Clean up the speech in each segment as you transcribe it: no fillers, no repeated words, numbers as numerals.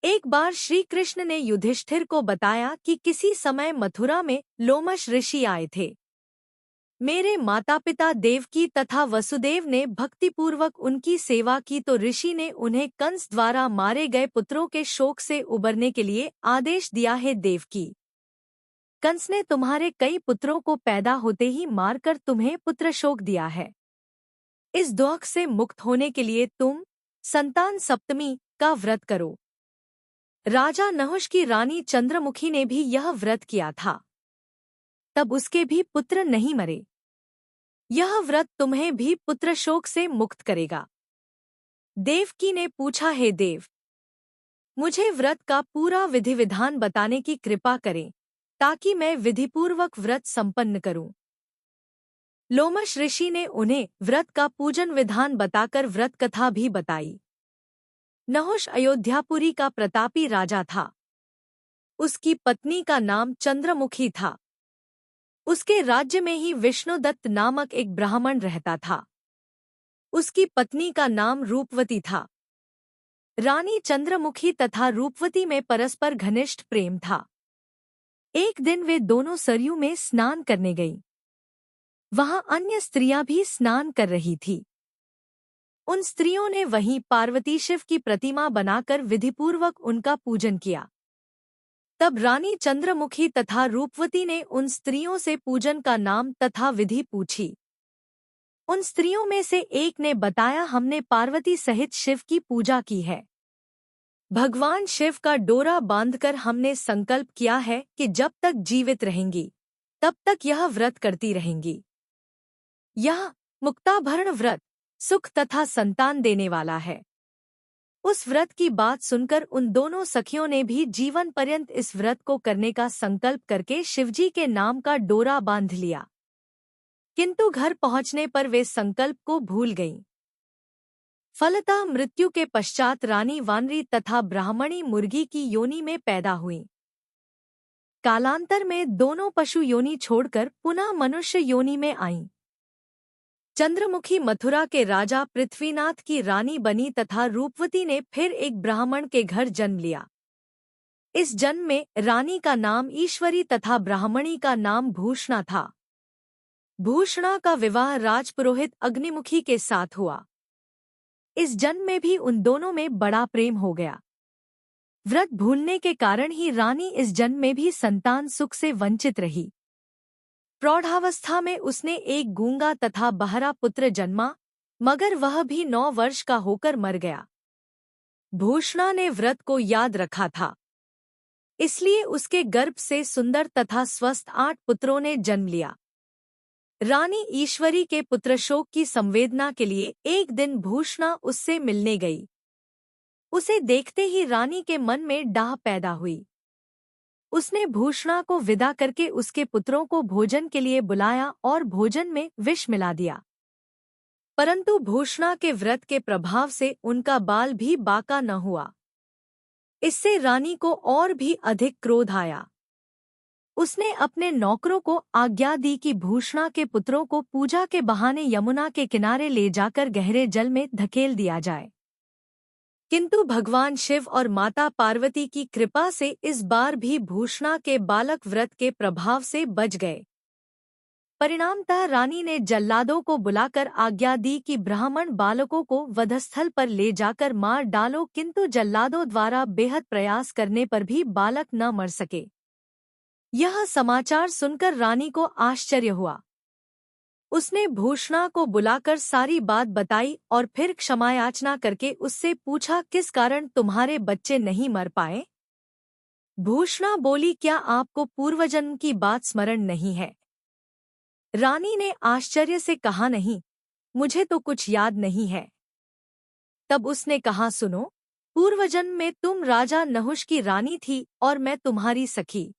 एक बार श्री कृष्ण ने युधिष्ठिर को बताया कि किसी समय मथुरा में लोमश ऋषि आए थे। मेरे माता पिता देवकी तथा वसुदेव ने भक्तिपूर्वक उनकी सेवा की तो ऋषि ने उन्हें कंस द्वारा मारे गए पुत्रों के शोक से उबरने के लिए आदेश दिया है। देवकी, कंस ने तुम्हारे कई पुत्रों को पैदा होते ही मारकर तुम्हें पुत्र शोक दिया है। इस दुख से मुक्त होने के लिए तुम संतान सप्तमी का व्रत करो। राजा नहुष की रानी चंद्रमुखी ने भी यह व्रत किया था, तब उसके भी पुत्र नहीं मरे। यह व्रत तुम्हें भी पुत्र शोक से मुक्त करेगा। देवकी ने पूछा, हे देव, मुझे व्रत का पूरा विधि विधान बताने की कृपा करें ताकि मैं विधिपूर्वक व्रत संपन्न करूं। लोमश ऋषि ने उन्हें व्रत का पूजन विधान बताकर व्रत कथा भी बताई। नहुष अयोध्यापुरी का प्रतापी राजा था। उसकी पत्नी का नाम चंद्रमुखी था। उसके राज्य में ही विष्णुदत्त नामक एक ब्राह्मण रहता था। उसकी पत्नी का नाम रूपवती था। रानी चंद्रमुखी तथा रूपवती में परस्पर घनिष्ठ प्रेम था। एक दिन वे दोनों सरयू में स्नान करने गईं। वहां अन्य स्त्रियां भी स्नान कर रही थी। उन स्त्रियों ने वहीं पार्वती शिव की प्रतिमा बनाकर विधिपूर्वक उनका पूजन किया। तब रानी चंद्रमुखी तथा रूपवती ने उन स्त्रियों से पूजन का नाम तथा विधि पूछी। उन स्त्रियों में से एक ने बताया, हमने पार्वती सहित शिव की पूजा की है। भगवान शिव का डोरा बांधकर हमने संकल्प किया है कि जब तक जीवित रहेंगी तब तक यह व्रत करती रहेंगी। यह मुक्ताभरण व्रत सुख तथा संतान देने वाला है। उस व्रत की बात सुनकर उन दोनों सखियों ने भी जीवन पर्यंत इस व्रत को करने का संकल्प करके शिवजी के नाम का डोरा बांध लिया। किंतु घर पहुंचने पर वे संकल्प को भूल गईं। फलतः मृत्यु के पश्चात रानी वानरी तथा ब्राह्मणी मुर्गी की योनि में पैदा हुईं। कालांतर में दोनों पशु योनि छोड़कर पुनः मनुष्य योनि में आईं। चंद्रमुखी मथुरा के राजा पृथ्वीनाथ की रानी बनी तथा रूपवती ने फिर एक ब्राह्मण के घर जन्म लिया। इस जन्म में रानी का नाम ईश्वरी तथा ब्राह्मणी का नाम भूषणा था। भूषणा का विवाह राजपुरोहित अग्निमुखी के साथ हुआ। इस जन्म में भी उन दोनों में बड़ा प्रेम हो गया। व्रत भूलने के कारण ही रानी इस जन्म में भी संतान सुख से वंचित रही। प्रौढ़ावस्था में उसने एक गूंगा तथा बहरा पुत्र जन्मा, मगर वह भी 9 वर्ष का होकर मर गया। भूषणा ने व्रत को याद रखा था, इसलिए उसके गर्भ से सुंदर तथा स्वस्थ 8 पुत्रों ने जन्म लिया। रानी ईश्वरी के पुत्रशोक की संवेदना के लिए एक दिन भूषणा उससे मिलने गई। उसे देखते ही रानी के मन में डाह पैदा हुई। उसने भूषणा को विदा करके उसके पुत्रों को भोजन के लिए बुलाया और भोजन में विष मिला दिया। परंतु भूषणा के व्रत के प्रभाव से उनका बाल भी बाका न हुआ। इससे रानी को और भी अधिक क्रोध आया। उसने अपने नौकरों को आज्ञा दी कि भूषणा के पुत्रों को पूजा के बहाने यमुना के किनारे ले जाकर गहरे जल में धकेल दिया जाए। किंतु भगवान शिव और माता पार्वती की कृपा से इस बार भी भूषणा के बालक व्रत के प्रभाव से बच गए। परिणामतः रानी ने जल्लादों को बुलाकर आज्ञा दी कि ब्राह्मण बालकों को वधस्थल पर ले जाकर मार डालो, किंतु जल्लादों द्वारा बेहद प्रयास करने पर भी बालक न मर सके। यह समाचार सुनकर रानी को आश्चर्य हुआ। उसने भूषणा को बुलाकर सारी बात बताई और फिर क्षमायाचना करके उससे पूछा, किस कारण तुम्हारे बच्चे नहीं मर पाए? भूषणा बोली, क्या आपको पूर्वजन्म की बात स्मरण नहीं है? रानी ने आश्चर्य से कहा, नहीं, मुझे तो कुछ याद नहीं है। तब उसने कहा, सुनो, पूर्वजन्म में तुम राजा नहुष की रानी थी और मैं तुम्हारी सखी।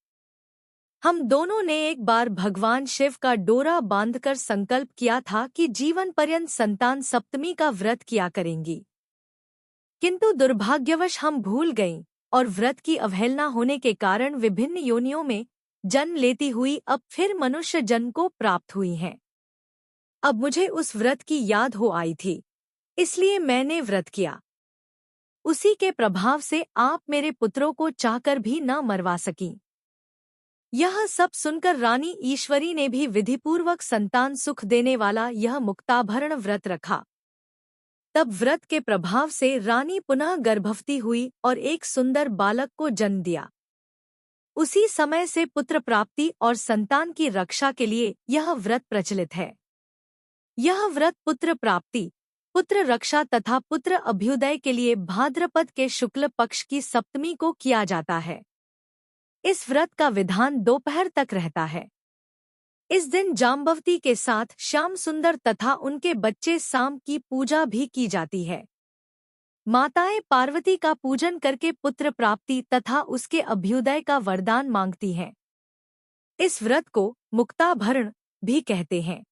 हम दोनों ने एक बार भगवान शिव का डोरा बांधकर संकल्प किया था कि जीवन पर्यंत संतान सप्तमी का व्रत किया करेंगी। किंतु दुर्भाग्यवश हम भूल गईं और व्रत की अवहेलना होने के कारण विभिन्न योनियों में जन्म लेती हुई अब फिर मनुष्य जन्म को प्राप्त हुई हैं। अब मुझे उस व्रत की याद हो आई थी, इसलिए मैंने व्रत किया। उसी के प्रभाव से आप मेरे पुत्रों को चाहकर भी न मरवा सकीं। यह सब सुनकर रानी ईश्वरी ने भी विधिपूर्वक संतान सुख देने वाला यह मुक्ताभरण व्रत रखा। तब व्रत के प्रभाव से रानी पुनः गर्भवती हुई और एक सुंदर बालक को जन्म दिया। उसी समय से पुत्र प्राप्ति और संतान की रक्षा के लिए यह व्रत प्रचलित है। यह व्रत पुत्र प्राप्ति, पुत्र रक्षा तथा पुत्र अभ्युदय के लिए भाद्रपद के शुक्ल पक्ष की सप्तमी को किया जाता है। इस व्रत का विधान दोपहर तक रहता है। इस दिन जाम्बवती के साथ श्याम सुंदर तथा उनके बच्चे साम की पूजा भी की जाती है। माताएं पार्वती का पूजन करके पुत्र प्राप्ति तथा उसके अभ्युदय का वरदान मांगती हैं। इस व्रत को मुक्ताभरण भी कहते हैं।